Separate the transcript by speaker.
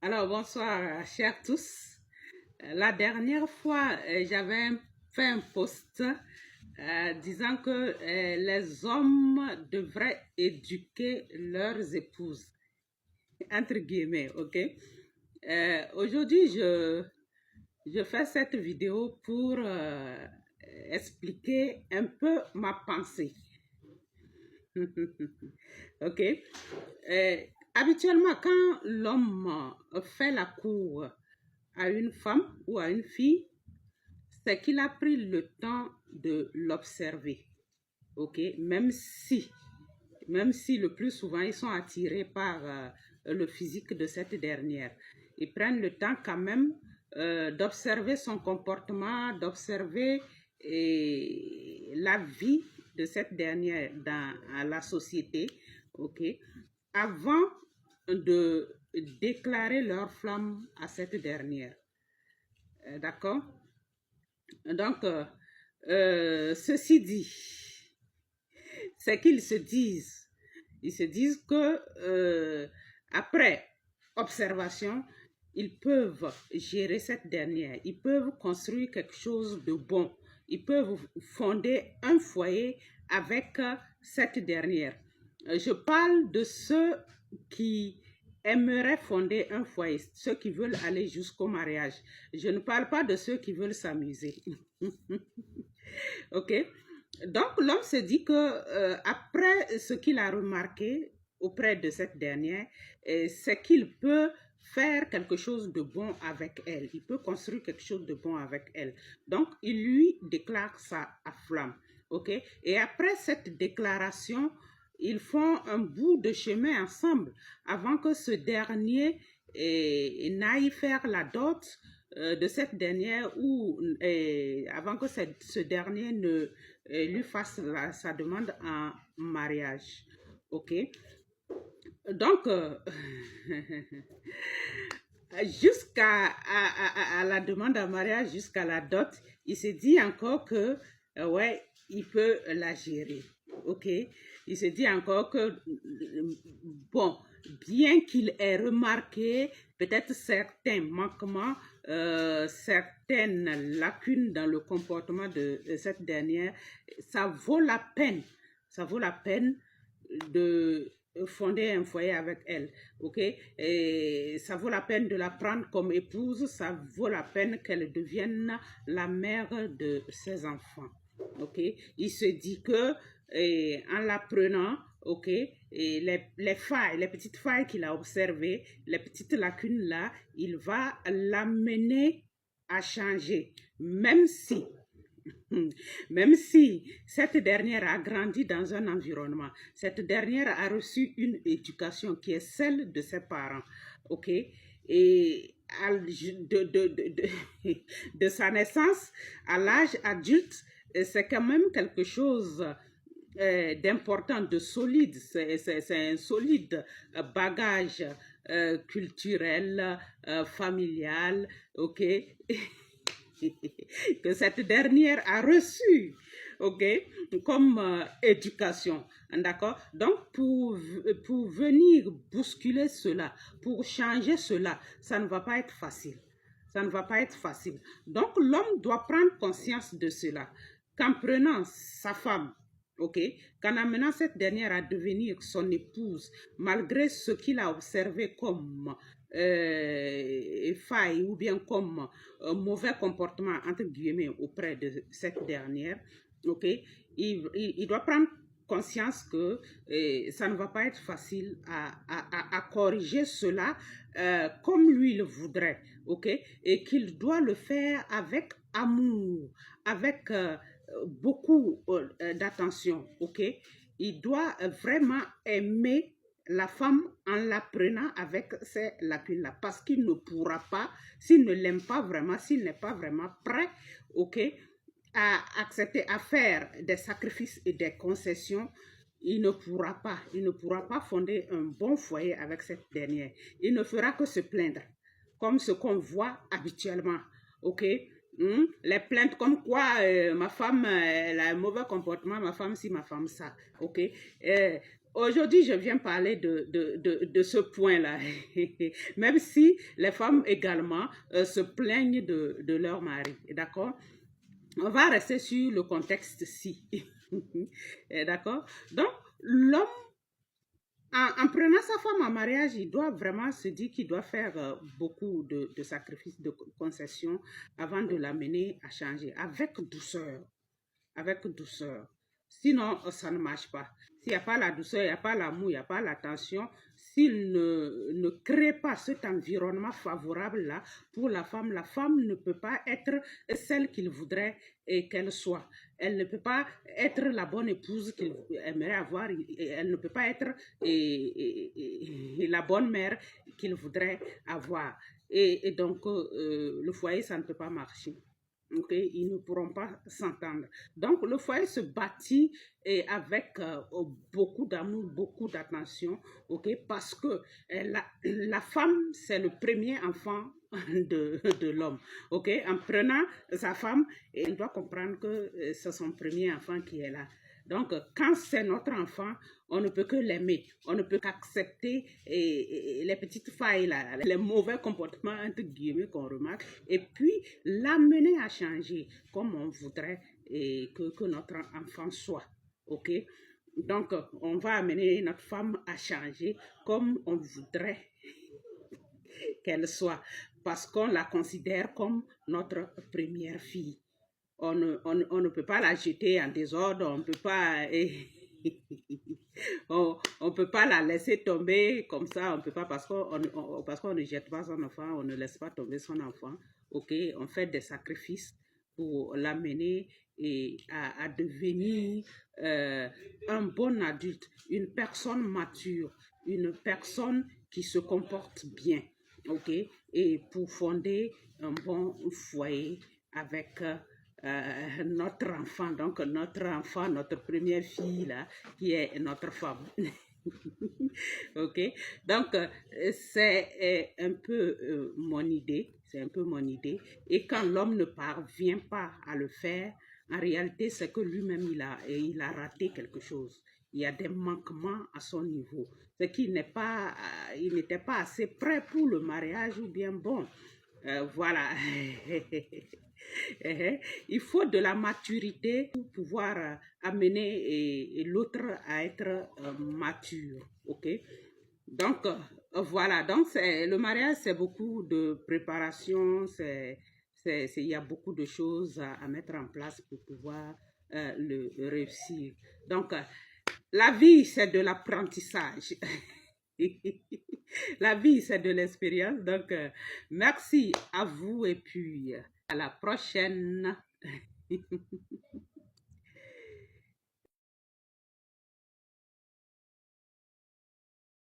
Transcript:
Speaker 1: Alors, bonsoir, chers tous. La dernière fois, j'avais fait un post disant que les hommes devraient éduquer leurs épouses, entre guillemets, ok? Aujourd'hui, je fais cette vidéo pour expliquer un peu ma pensée. Ok? Euh, Habituellement, quand l'homme fait la cour à une femme ou à une fille, c'est qu'il a pris le temps de l'observer. Ok? Même si le plus souvent ils sont attirés par le physique de cette dernière. Ils prennent le temps quand même d'observer son comportement, d'observer la vie de cette dernière dans la société, ok, avant de déclarer leur flamme à cette dernière. D'accord? Donc, ceci dit, c'est ils se disent que après observation, ils peuvent gérer cette dernière, ils peuvent construire quelque chose de bon, ils peuvent fonder un foyer avec cette dernière. Je parle de ceux qui aimeraient fonder un foyer, ceux qui veulent aller jusqu'au mariage. Je ne parle pas de ceux qui veulent s'amuser. Ok? Donc, l'homme se dit que après ce qu'il a remarqué auprès de cette dernière, c'est qu'il peut faire quelque chose de bon avec elle. Il peut construire quelque chose de bon avec elle. Donc, il lui déclare sa flamme. Ok? Et après cette déclaration, ils font un bout de chemin ensemble avant que ce dernier n'aille faire la dot de cette dernière ou avant que ce dernier ne lui fasse sa demande en mariage. Ok? Donc, jusqu'à à la demande en mariage, jusqu'à la dot, il se dit encore que, ouais, il peut la gérer. Ok? Il se dit encore que, bon, bien qu'il ait remarqué peut-être certains manquements, certaines lacunes dans le comportement de cette dernière, ça vaut la peine de fonder un foyer avec elle, ok? Et ça vaut la peine de la prendre comme épouse, ça vaut la peine qu'elle devienne la mère de ses enfants, ok? Il se dit que en la prenant, ok, et les failles, les petites failles qu'il a observées, les petites lacunes là, il va l'amener à changer, même si cette dernière a grandi dans un environnement, cette dernière a reçu une éducation qui est celle de ses parents, ok? Et de sa naissance à l'âge adulte, c'est quand même quelque chose d'important, de solide. C'est un solide bagage culturel, familial, ok? Que cette dernière a reçu, ok, comme éducation, d'accord? Donc, pour venir bousculer cela, pour changer cela, ça ne va pas être facile. Ça ne va pas être facile. Donc, l'homme doit prendre conscience de cela. Qu'en prenant sa femme, ok, qu'en amenant cette dernière à devenir son épouse, malgré ce qu'il a observé comme faille ou bien comme mauvais comportement, entre guillemets, auprès de cette dernière, ok, il doit prendre conscience que ça ne va pas être facile à corriger cela comme lui le voudrait, ok, et qu'il doit le faire avec amour, avec beaucoup d'attention, ok. Il doit vraiment aimer la femme en la prenant avec ces lacunes-là, parce qu'il ne pourra pas, s'il ne l'aime pas vraiment, s'il n'est pas vraiment prêt, ok, à accepter, à faire des sacrifices et des concessions, il ne pourra pas fonder un bon foyer avec cette dernière. Il ne fera que se plaindre, comme ce qu'on voit habituellement, ok? Les plaintes comme quoi ma femme elle a un mauvais comportement, ma femme ci, ma femme ça, ok? Aujourd'hui, je viens parler de ce point-là, même si les femmes également se plaignent de leur mari, d'accord? On va rester sur le contexte-ci, d'accord? Donc, l'homme, en prenant sa femme en mariage, il doit vraiment se dire qu'il doit faire beaucoup de sacrifices, de concessions avant de l'amener à changer, avec douceur, avec douceur. Sinon, ça ne marche pas. S'il n'y a pas la douceur, il n'y a pas l'amour, il n'y a pas l'attention, s'il ne crée pas cet environnement favorable-là pour la femme ne peut pas être celle qu'il voudrait qu'elle soit. Elle ne peut pas être la bonne épouse qu'il aimerait avoir. Elle ne peut pas être la bonne mère qu'il voudrait avoir. Et donc, le foyer, ça ne peut pas marcher. Ok, ils ne pourront pas s'entendre. Donc, le foyer se bâtit avec beaucoup d'amour, beaucoup d'attention, ok, parce que la femme, c'est le premier enfant de l'homme, ok. En prenant sa femme, elle doit comprendre que c'est son premier enfant qui est là. Donc, quand c'est notre enfant, on ne peut que l'aimer, on ne peut qu'accepter les petites failles, là, les mauvais comportements, entre guillemets, qu'on remarque, et puis l'amener à changer comme on voudrait que notre enfant soit. OK? Donc, on va amener notre femme à changer comme on voudrait qu'elle soit, parce qu'on la considère comme notre première fille. On ne peut pas la jeter en désordre, on ne peut pas... on peut pas la laisser tomber comme ça, on peut pas parce qu'on ne jette pas son enfant, on ne laisse pas tomber son enfant. Ok, on fait des sacrifices pour l'amener à devenir un bon adulte, une personne mature, une personne qui se comporte bien. Ok, et pour fonder un bon foyer avec notre enfant, notre première fille là, qui est notre femme. Ok, donc c'est un peu mon idée, c'est un peu mon idée. Et quand l'homme ne parvient pas à le faire, en réalité, c'est que lui-même il a raté quelque chose. Il y a des manquements à son niveau. C'est qu'il n'est pas, il n'était pas assez prêt pour le mariage ou bien bon. Voilà. Il faut de la maturité pour pouvoir amener l'autre à être mature. OK? Donc, voilà. Donc, le mariage, c'est beaucoup de préparation. Il y a beaucoup de choses à mettre en place pour pouvoir le réussir. Donc, la vie, c'est de l'apprentissage. La vie, c'est de l'expérience. Donc, merci à vous et puis à la prochaine.